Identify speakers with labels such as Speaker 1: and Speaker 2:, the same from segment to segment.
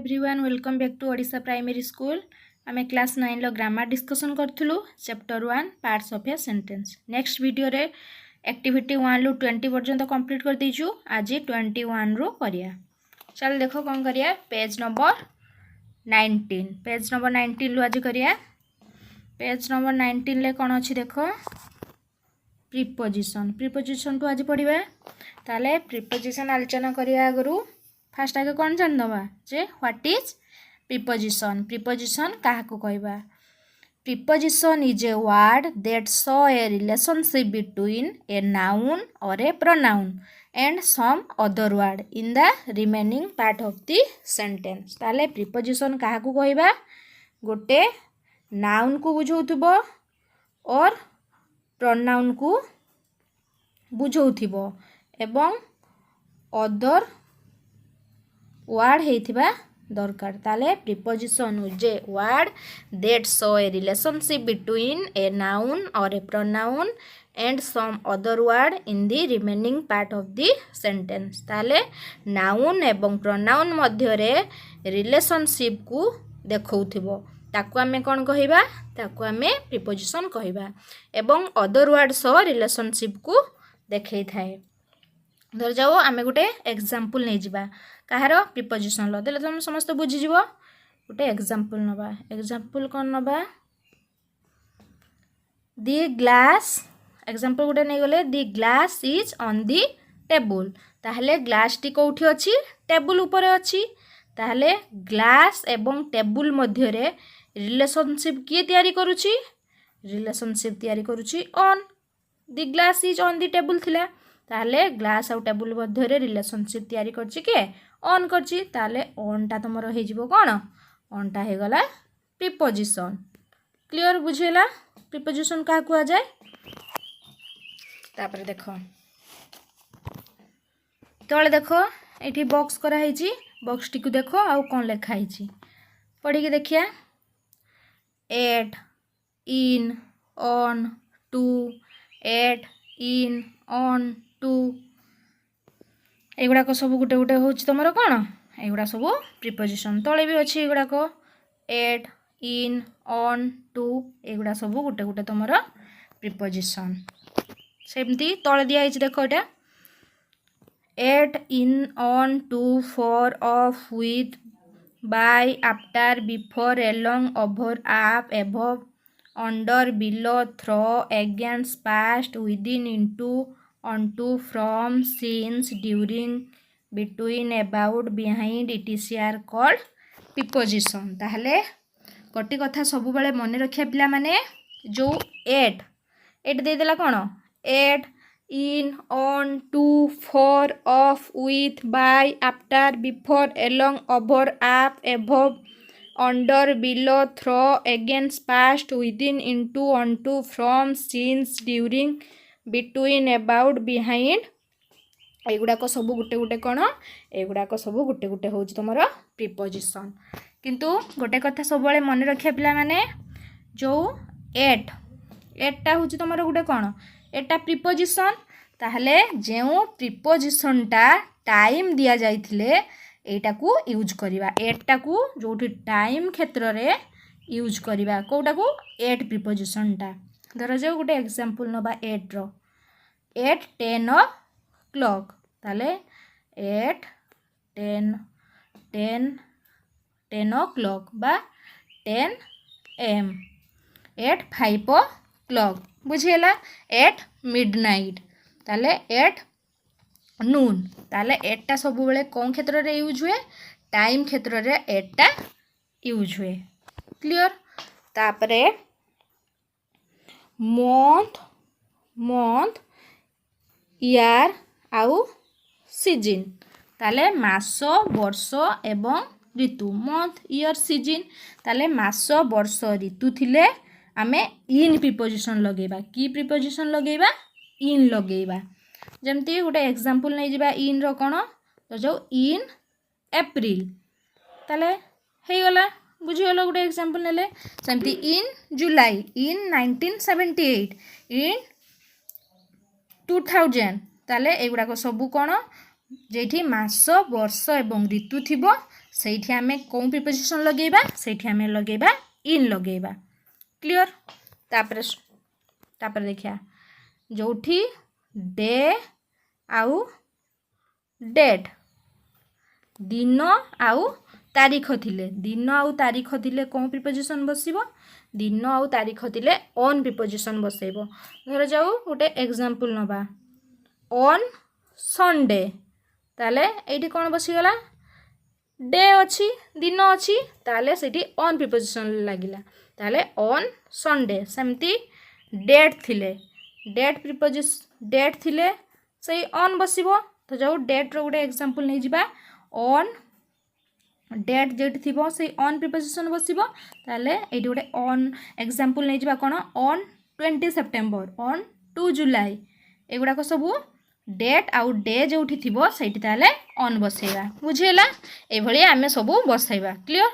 Speaker 1: Everyone welcome back to Odisha primary school. आम class 9 लो grammar discussion करूँ chapter 1 parts of a sentence. Next video रे activity 1 रु 20 पर्यंत कंप्लीट कर दीचु। आज 21 रु करिया। चल देखो कौन करिया। पेज नंबर 19 रु आज करिया। पेज नंबर 19 ले कौन अच्छी देखो प्रीपोजिशन टू आज पढ़िबा। ताले प्रीपोजिशन आलोचना करिया आगरू फास्ट आगे कौन जान दबा जे व्हाट इज प्रीपोजिशन क्या कहबा। Preposition is a word that show a relationship between a noun or a pronoun and some other word in the remaining part of the sentence. ताले प्रीपोजिशन क्या कहबा गोटे नाउन को बुझौथबो और प्रोनाउन को बुझौथबो एवं अदर वर्ड हेइथिबा दरकार। ताले प्रीपोजिशन जे word that show a relationship between a noun or a pronoun and some other word in the remaining part of the sentence. ताले नाउन एवं प्रोनाउन मध्य रे रिलेशनशिप को देखौथिबो ताकू आमे कोन कहिबा ताकू आमे प्रीपोजिशन कहिबा एवं अदर वर्ड सो रिलेशनशिप को देखै थाए। धर जाओ आमे गोटे एग्जांपल नै जिबा कहार प्रीपोजिशन लो देले तुम समस्त बुझी जिवो। गोटे एग्जांपल नबा। एग्जांपल कोन नबा दी ग्लास। एग्जांपल गोटे नै गले the glass is on the table. ताहले ग्लास टी कोठी अछि टेबल ऊपर अछि। ताहले ग्लास एवं टेबल मध्य रे रिलेशनशिप किए तयारी करूची रिलेशनशिप तयारी करूची on. The glass is on the table थिला ताहले ग्लास आउ टेबल मध्य रे रिलेशनशिप तयारी करची के ऑन करची। ताहले ऑन टा तमरो हे जिवो कोन ऑन टा हे गला प्रीपोजिशन। क्लियर बुझेला प्रीपोजिशन का कुआ जाय। तापर देखो तळे देखो एठी बॉक्स करा हेची बॉक्स टी को देखो आउ कोन लेखा हेची पढ़ी के देखिया। At in on to at in on to एगुड़ाक सब गोटे गोटे हूँ तुम कौन एगुड़ा सब प्रीपोजिशन तले भी अच्छी एगुड़ाक एट इन ऑन टू एगुड़ा सब गोटे गोटे तुम प्रीपोजिशन सेमती तले दिया देख यहाँ at in on to for of with by after before along over up above under below through against past within into onto from since during between about behind etc are called preposition। ताहले गोटे कथा सब बेले मन रखिया पिला माने जो एट दे देला कोन at in on to for of with by after before along over up above under below through against past within into onto from since during between about behind एगुड़ाक सब गोटे गोटे कौन एगुड़ाक सब गोटे गोटे हूँ तुम प्रीपोजिशन। किंतु गोटे कथा सब मन रखिया पिला माने जो एटा हूँ तुम गोटे कौन एटा प्रीपोजिशन। ताहले जो प्रीपोजिशनटा टाइम दिया जाइथिले एटा को यूज करिबा एटा को जोठी टाइम क्षेत्र रे यूज करिबा कोटा को एट प्रीपोजिशनटा। धर जाओ गोटे एग्जांपल नबा एट रो एट 10 o'clock ताले एट 10 o'clock बा 10 am एट 5 o'clock बुझिएला एट मिडनाइट ताले एट नून। ताले एटा सब बेले कौन क्षेत्र रे यूज हुए टाइम क्षेत्र रे एटा यूज हुए। क्लियर। तापरे मंथ ईयर आउ सीजन ताले मास वर्ष एवं ऋतु मंथ ईयर सीजन ताले मास वर्ष ऋतु थिले आमे इन प्रीपोजिशन लगेबा की प्रीपोजिशन लगेबा इन लगेबा। जेमती गोटे एग्जांपल नै जिबा इन रो कोन तो जो इन एप्रिल ताले हे गला बुझीगल गोटे एग्जांपल नेले। सेमती इन जुलाई इन 1978 इन 2000 ताले एगुड़ाक सबू कौन जेठी मास वर्ष एवं ऋतु थिबो ସେଇଠି ଆମେ କେଉଁ ପ୍ରିପୋଜିସନ୍ ଲଗେଇବା ସେଇଠି ଆମେ ଲଗେଇବା ଇନ୍ ଲଗେଇବା କ୍ଲିଅର। ତାପରେ ଦେଖିବା ଯେଉଁଠି ଡେ ଆଉ ଡେଟ୍ दिन आउ तारीख थिले दिन आउ तारीख थिले कौन प्रिपोजिशन बसिबो दिन आउ तारीख थिले ऑन प्रिपोजिशन बसैबो। धर जाऊ गोटे एग्जांपल नबा ऑन संडे ताले एठी कौन बसीगला डे अच्छी दिन अच्छी ताले सेठी ऑन प्रिपोजिशन लागिला ताले ऑन संडे। सेमती डेट थिले डेट प्रिपोजिशन डेट थिले से ऑन बसिबो। तो जाऊ डेट रो गोटे एग्जांपल नै जिबा ऑन डेट जेट थी से ऑन प्रिपोजिशन बसिबो ताले एठी गोटे ऑन एग्जांपल नै जिबा कोन ऑन 20 सेप्टेम्बर ऑन 2 जुलाई एगुडा सबू डेट आउ डे जोठी थिबो सेठी ताले ऑन बसेबा बुझेला। ए भली आमे सबू बसाइबा क्लियर।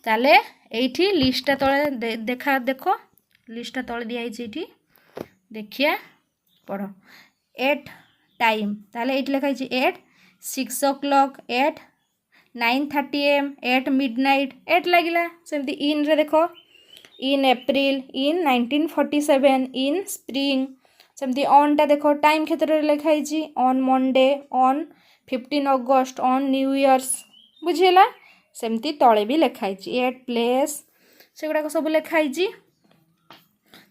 Speaker 1: ताले एठी लिस्ट तळे देखो लिस्ट तळे दिया है एठी देखिया पढ़ एट टाइम ताले एठी लिखा है 8 6 o'clock 8 9:30 am 8 midnight 8 लगिला। सेमती इन रे देखो इन एप्रिल इन 1947 इन स्प्रिंग। सेमती ऑन टा देखो टाइम क्षेत्र रे लिखा है on Monday on 15 August on new years बुझेला। सेमती तळे भी लिखा है एट प्लेस सेगुडा सब लिखा है।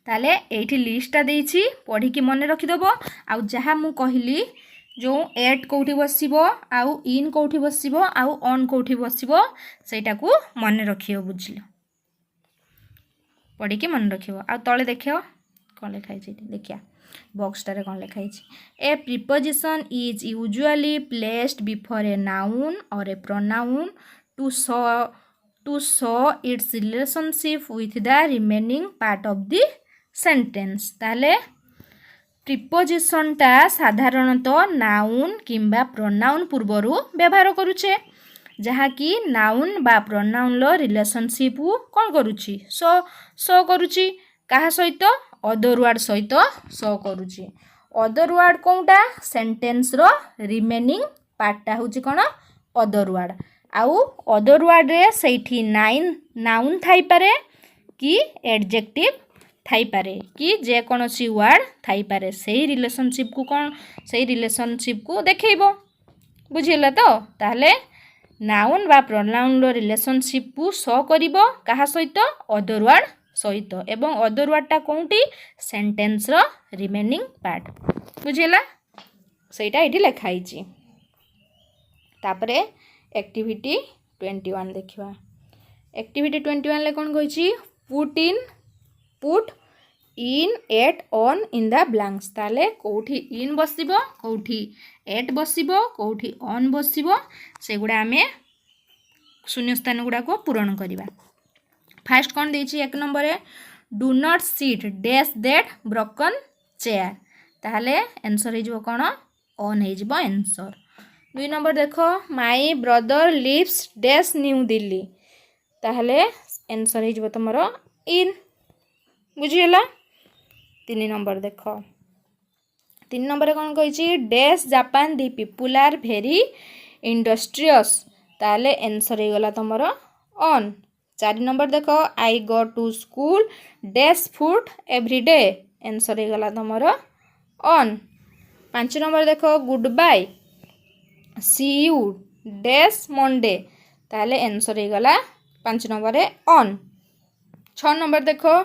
Speaker 1: ताले एठी लिस्टा देइछि पढ़ी कि मन रखी दबो आउ जहा मु कहली जो एट कौटी बसिबो आउ इन कौटी बसिबो आउ ऑन कौटी बसिबो सेटा को मन रखियो बुझिलो पढ़ी कि मन रखियो। आउ तळे देखियो कोन लिखा है देखिया बॉक्स टारे कोन लिखा है a preposition is usually placed before a noun or a pronoun to show its relationship with the remaining part of the sentence. ताले प्रीपोजिशन टा साधारणतः नाउन किंबा प्रोनाउन पूर्वरु व्यवहार करूचे जहा कि नाउन बा प्रोनाउन लो रिलेशनशिप कोन करूची शो करूची कहा सहित अदर वर्ड सहित शो करूची। अदर वर्ड कोनटा सेंटेंस रो रिमेनिंग पार्टटा होची कोन अदर वर्ड आउ अदर वर्ड रे सेठी नाउन थाई पारे कि एडजेक्टिव थाई पारे कि जे कोनोसी वर्ड थाई पारे सेही रिलेशनशिप को कोन सेही रिलेशनशिप को देखैबो बुझिला। तो ताले नाउन बा प्रोनाउन रो रिलेशनशिप को शो करिवो कहा सहित अदर वर्ड सहित एवं अदर वर्ड टा कोंटी सेंटेंस रो रिमेनिंग पार्ट बुझिला सेटा एठी लिखा हिची। तापरे एक्टिविटी 21 देखिबा एक्टिविटी 21 ले कोन कहिची put in at on in the blanks. ताले कोठी इन बसिबो कोठी एट बसिबो कोठी ऑन बसिबो सेगुडा आमे शून्य स्थान गुडा को पूरण करिबा। फर्स्ट कोन देछि एक नंबर रे do not sit dash that broken chair ताले आंसर हे जबो कोन ऑन हे जबो आंसर। 2 नंबर देखो my brother lives dash New Delhi ताले आंसर हे जबो तमरो इन बुझिला। 3 नंबर देखो 3 नंबर कौन कही dash Japan the people are very industrious ताले आंसर हो गला तुमर ऑन। 4 नंबर देखो I go to school dash foot every day answer हो गला तुमर ऑन। 5 नंबर देखो good bye see you dash Monday ताले आंसर हो गला 5 नंबर रे ऑन। 6 नंबर देखो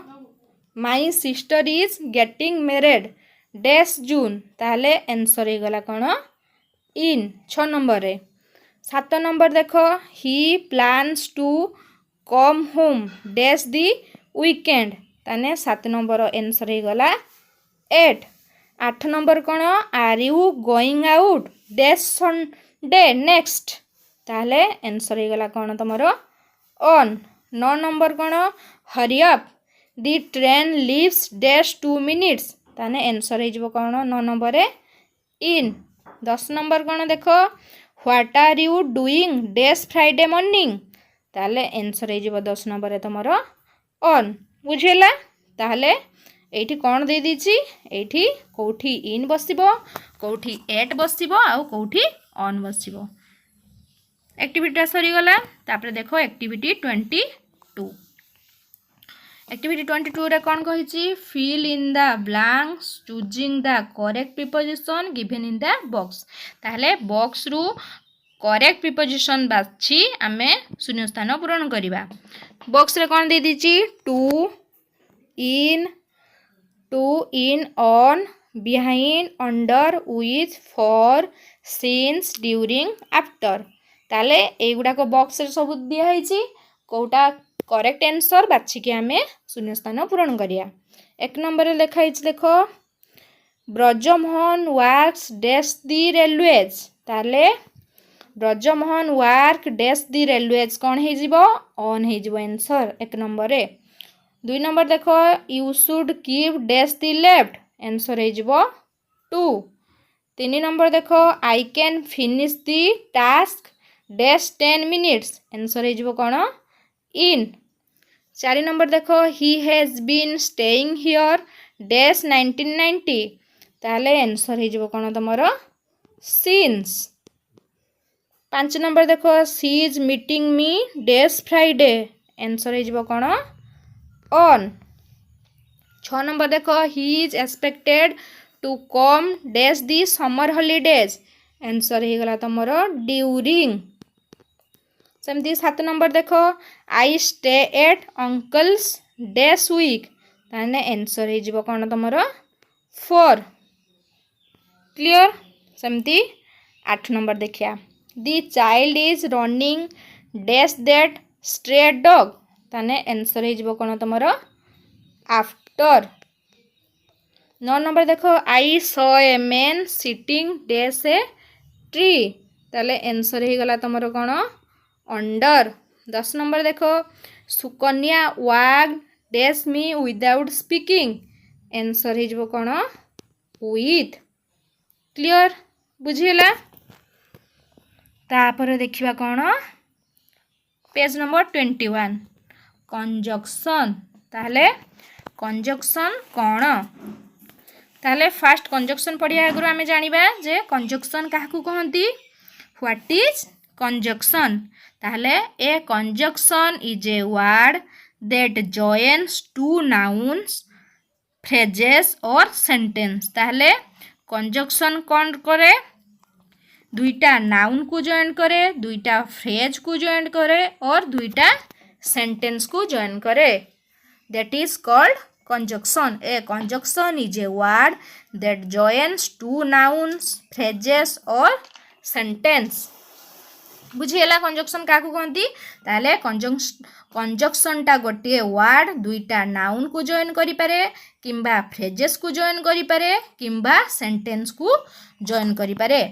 Speaker 1: my sister is getting married dash June ताले आंसर हो गला कौन इन 6 नंबर रे। 7 नंबर देखो he plans to come home dash the weekend ताने 7 नंबर आंसर हो गला 8। 8 नंबर कौन are you going out dash Sunday next ताले आंसर हो गला कौन तुमर ऑन। 9 नंबर कौन hurry up the train leaves dash 2 minutes ताने आंसर हो कौन 9 नंबर इन। 10 नंबर कौन देखो what are you doing dash Friday morning ताले आंसर हो 10 नंबर तुमर ऑन बुझेला। ताहले एठी कौन दे दीची एठी कोठी इन बसिबो कोठी एट बसिबो आउ कोठी ऑन बसिबो एक्टिविटी सरीगला तापर देख एक्टिविटी 22 एक्टिविटी 22 रे कौन कही fill in the blanks choosing the correct preposition given in the box ताहले बॉक्स रु करेक्ट प्रिपोजिशन बाछि आमे शून्य स्थान पूरण करिबा बॉक्स रे कौन दे दीची to in on behind under with for since during after ताले एगुडा को बॉक्स रे सब दिया है कोटा करेक्ट आंसर बाछिकी आमे शून्य स्थान पूरण करिया एक नंबर रे लिखा देख ब्रजमोहन वर्क्स डैश दी रेलवेज ताले ब्रजमोहन वर्क डैश दी रेलवेज कौन है जीवो ऑन है जीवो आंसर एक नंबर रे दुई नंबर देख you should keep dash the left answer है जीवो 2 तीन नंबर देख I can finish the task dash 10 minutes answer है जीवो कौन इन 4 नंबर देख he has been staying here dash 1990 ताले आंसर है जीवो कौन तमरो सिंस 5 नंबर देख she is meeting me dash Friday answer है जीवो कौन ऑन 6 नंबर देख he is expected to come dash the summer holidays answer है गला तमरो ड्यूरिंग सेमती 7 नंबर देख I stay at uncle's dash week ताने आंसर है जीवो कौन तमरो 4 क्लियर सेमती 8 नंबर देखिया दी child is running dash that stray dog ताने आंसर है जीवो कौन तमरो आफ्टर 9 नंबर देख I saw a man sitting dash a tree ताले आंसर है गला तमरो कौन अंडर 10 नंबर देख सुकन्या वाग dash me without speaking answer है जीवो कौन विथ क्लियर बुझीला तापर देखिबा कौन पेज नंबर 21 कंजक्शन ताहले कंजक्शन कौन ताहले फास्ट कंजक्शन पढ़िया आगु आमे जानिबा जे कंजक्शन काहाकू कहंती व्हाट इज कंजक्शन ताहले a conjunction is a word that joins two nouns phrases or sentence ताहले कंजक्शन कौन करे दुईटा नाउन को जॉइन करे दुईटा फ्रेज को जॉइन करे और दुईटा सेंटेंस को जॉइन करे that is called conjunction a conjunction is a word that joins two nouns phrases or sentence बुझीला कंजक्शन क्या कहती ताले कंजक्शन टा गोटे वर्ड दुईटा नाउन को जॉइन करि पारे किंबा फ्रेजेस को जॉइन करि पारे किंबा सेंटेंस को जॉइन करि पारे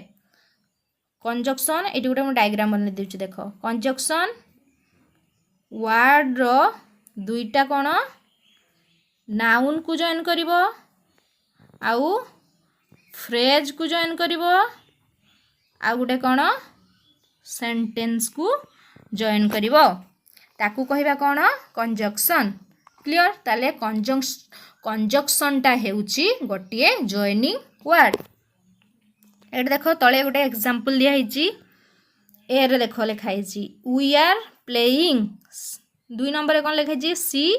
Speaker 1: कंजक्शन एटी गोटे मु डायग्राम बनै देउछि देखो कंजक्शन वर्ड रो दुईटा कोन नाउन को जॉइन करिवो आउ फ्रेज को जॉइन करिवो आ गोटे कोन सेंटेंस को जॉइन करिवो ताकू कहिबा कोन कंजक्शन क्लियर ताले कंजक्शन ता हेउची गोटिए जॉइनिंग वर्ड एट देखो तले गोटे एग्जांपल दिया हिची ए रे देखो लिखाई छी वी आर प्लेइंग 2 नंबर रे कोन लिखाई छी सी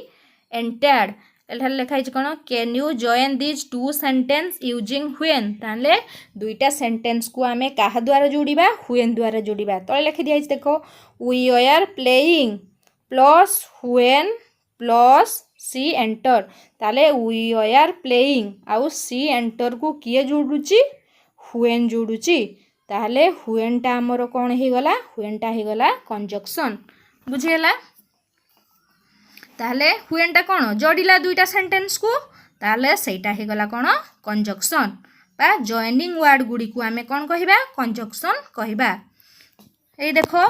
Speaker 1: एंटर्ड एठार लिखाई कौन can you join these two sentence using when ताले दुईटा सेंटेंस को आमे काहा द्वारा जोड़िबा व्हेन द्वारा जोड़िबा तले लिखि दिया देखो we are playing plus when plus C enter ताले वी आर प्लेइंग आउ सी एंटर को किए जोड़ुची व्हेन जोड़ुची ताले व्हेन टा हमर कोन हे गला व्हेन टा हे गला कंजक्शन बुझियला ताहले व्हेन टा कोन जोड़िला दुईटा सेंटेंस को ताहले सेटा हे गला कोन कंजक्शन बा जॉइनिंग वर्ड गुडी को आमे कोन कहिबा कंजक्शन कहिबा ए देखो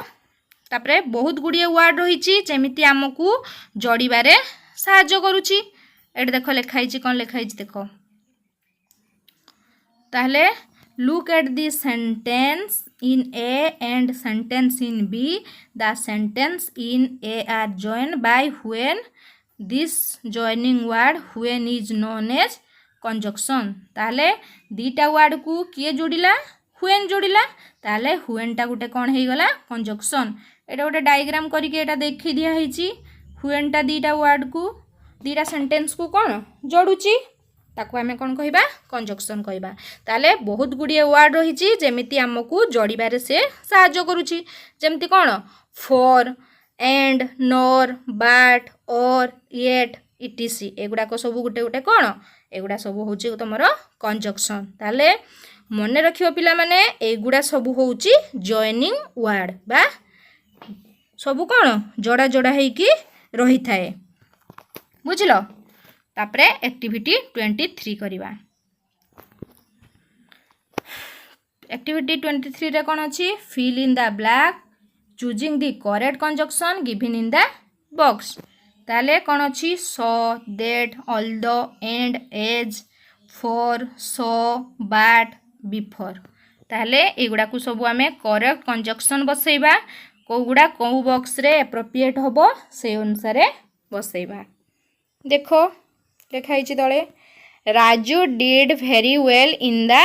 Speaker 1: तापरे बहुत गुडी वर्ड रहिची जेमिति हमकु जोड़िबारे सहाय्य करूची एट देखो लिखाई कोन लिखाई देखो ताहले look at the sentence in A and sentence in B. The sentence in A are joined by when. This joining word when is known as conjunction. ताहले दीटा word को किए जोड़िला हुएन जोड़िला ताले हुएनटा गोटे कौन हो गला कंजक्शन। एटा गोटे डायग्राम करके एटा देखि दिया हेची हुएनटा दीटा वर्ड को दीटा सेंटेंस को कौन जोड़ुची ताको आमे कौन कहिबा कंजक्शन कहिबा। ताले बहुत गुड़िए वर्ड रही जेमिति आमको जोड़बारे से साहाय्य करुची जेमति कौन फॉर एंड नॉर बाट और येट इटीसी एगुड़ाक सब गोटे गोटे कौन एगुड़ा सब हूँ तुम कंजक्शन। ताले मन रखियो पिला माने एगुड़ा सब हूँ जॉइनिंग वर्ड बा सब कौन जोड़ा जोड़ा होइकी रही थाए बुझल। तापरे एक्टिविटी 23 करिबा। एक्टिविटी 23 रे कौन अच्छी fill in the blank choosing the correct conjunction given in the box. ताले कौन अच्छी so that although and as for so but before. ताले एगुड़ा को सब आमे करेक्ट कंजक्शन बसैबा कोगुड़ा कौ बॉक्स रे एप्रोप्रिएट होबो से अनुसार बसैबा। देखो लिखाई तले Raju did very well in the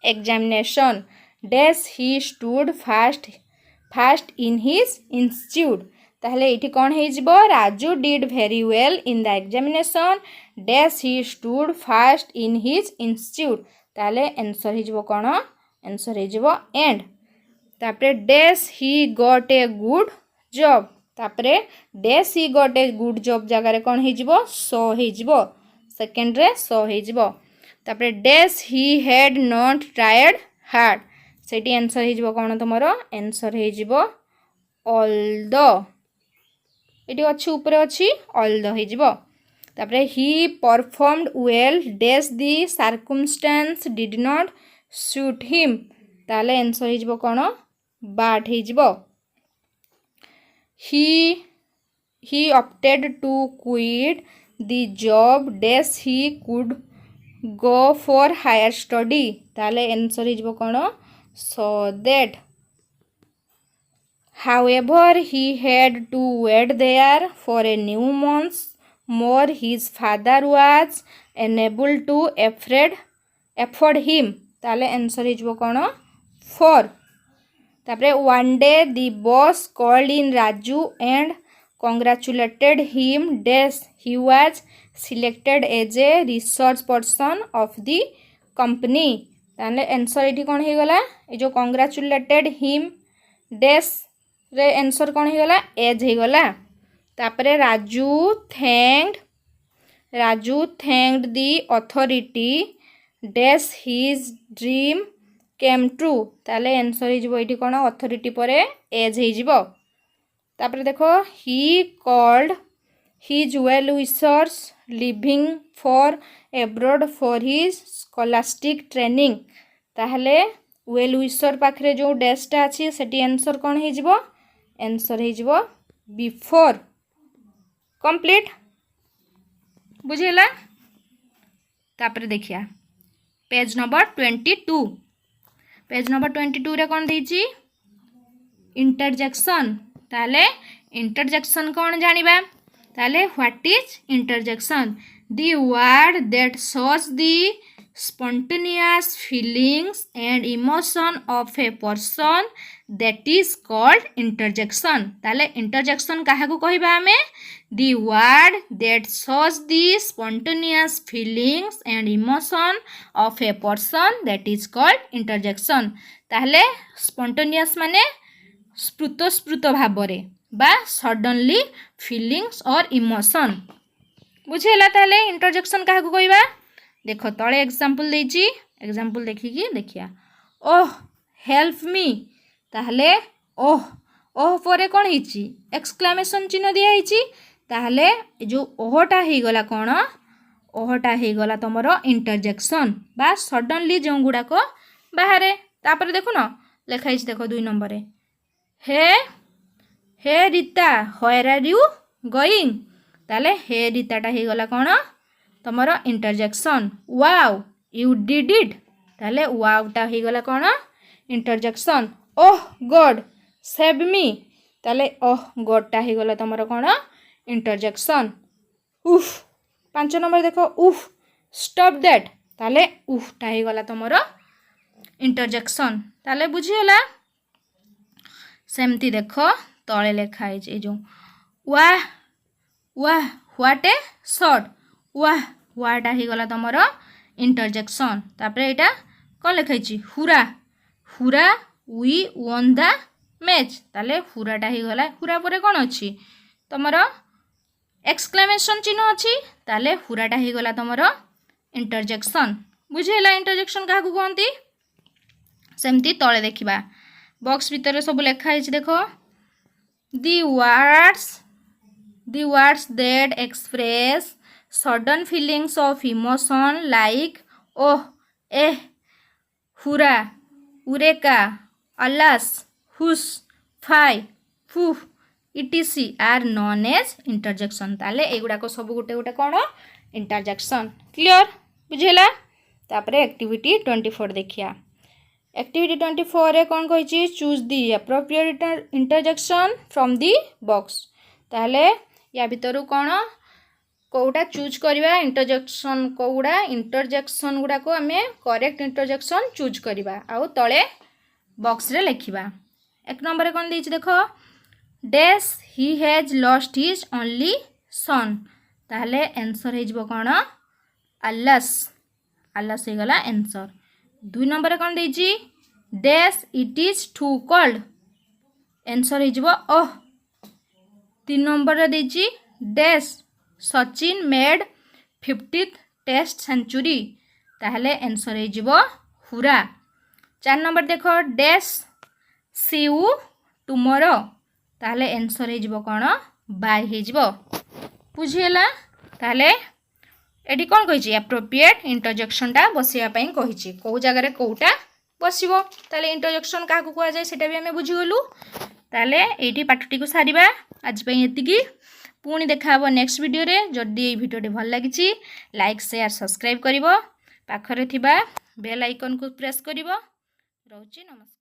Speaker 1: examination dash he stood first in his institute. ताहले एठी कौन है जिवो Raju did very well in the examination dash he stood first in his institute. ताहले आंसर हिजबो कौन आंसर हिजबो एंड। तापरे dash he got a good job तापरे dash he got a good job जगार कौन हिजबो सो हिजबो सेकेंड रे सो हिजबो। तापरे dash he had not tried hard सेठी आंसर हिजबो कौन तुमरो आंसर हिजबो ऑल्दो एटी अच्छी ऊपर अच्छी ऑल्दो हिजबो। तापरे he performed well dash the circumstance did not suit him ताले आंसर हिजबो कौन बाट हिजबो। he opted to quit the job dash he could go for higher study ताले आंसर हिजबो कौन so that however he had to wait there for a new month more his father was unable to afford him ताले answer हिजबो कौन for। तापरे one day the boss called in Raju and congratulated him dash he was selected as a research person of the company ताले answer ये कौन हो गला ये जो congratulated him dash रे आंसर कौन हो गला एज हो गला। तापरे Raju thanked the authority dash his dream came true ताले आंसर हिजबो एठी कोन अथॉरिटी परे एज हिजबो। तापरे देखो he called his well wishers living for abroad for his scholastic training ताहले वेल विशर पाखरे जो डैशटा अछि सेठी आंसर कोन हिजबो आंसर हिजबो बिफोर कंप्लीट बुझिला। तापरे देखिया पेज नंबर 22 पेज नंबर 22 रे कौन देछि इंटरजेक्शन ताले इंटरजेक्शन कौन जानिबा ताले what is interjection the word that shows the spontaneous feelings and emotion of a person that is called interjection ताले interjection काहे को कहिबा हमें the word that shows the spontaneous feelings and emotion of a person that is called interjection ताले spontaneous माने स्फुट भाबरे बा suddenly feelings or emotion बुझेला। ताले interjection काहे को कहिबा देखो तले एग्जांपल देछि एग्जांपल देखिकी देखिया ओह हेल्प मी ताहले ओह ओह परे कोन हिची एक्सक्लेमेशन चिन्ह दिया हिची ताहले जो ओहटा हे गला कोन ओहटा हे गला तमरो इंटरजेक्शन बा सडनली जो गुडा को बाहरे। तापर देखो न लेखा हिची देखो 2 नंबर रे hey Rita where are you going ताहले हे रीताटा हे गला कोन तमरो interjection wow you did it ताले वाओटा हो गला कौन interjection oh God save me ताले ओह गॉडटा हो गला तमरो कौन इंटरजेक्शन उफ 5 नंबर देखो उफ स्टॉप दैट ताले उफटा हो गला तमरो इंटरजेक्शन ताले बुझीगला सेमती देख तले लिखाई जो वाह वाह व्हाट ए शॉट वाह वाटा ही गला तुमर इंटरजेक्शन तापर एटा कौन लिखाई हुरा हुरा वी वॉन द मैच ताले हुराटा ही गला हुरा पर कौन अच्छी तुमर एक्सक्लेमेशन चिन्ह अच्छी ताले हुराटा ही गला तुमर इंटरजेक्शन बुझेला इंटरजेक्शन क्या कहती सेमती तले देखा बॉक्स भितर सब लिखाई देख the words that express sudden feelings of emotion like oh eh hurrah eureka alas hush fie pooh etc are known as interjection ताले एगुड़ाक सब गोटे गोटे कौन इंटरजेक्शन क्लियर बुझेला तापरे एक्टिविटी 24 देखिया एक्टिविटी 24 रे कौन कही choose the appropriate interjection from the box ताले या भितर कौन कौटा चूज करवा इंटरजेक्शन कौड़ा इंटरजेक्शन गुड़ा को आम करेक्ट इंटरजेक्शन चूज करवा आउ तले बॉक्स रे लिखा एक नंबर कौन देख देख dash he has lost his only son ताहले आंसर हो कौन अल्लास अल्लास हो गला आंसर 2 नंबर कौन देजी dash it is too cold answer हो ओह 3 नंबर देजी dash Sachin made 50th test century ताहले आंसर हो हुरा 4 नंबर देख डैश सी यू टुमोरो ताहले आंसर हो कौन बाय हो बुझीगला ताहले एटी कौन कही एप्रोप्रिएट इंटरजेक्शनटा बसवाई कही कौ जगार कौटा बसो ताले इंटरजेक्शन क्या कहुए से भी आम बुझीगलु ताले ये पाठटी को सारिबा आज ये पुणी देखा नेक्स्ट वीडियो रे जदि ये भिडियोटी भल लगी लाइक शेयर सब्सक्राइब करिवो पाखरे थिबा बेल आइकन को प्रेस करिवो। रोची नमस्कार।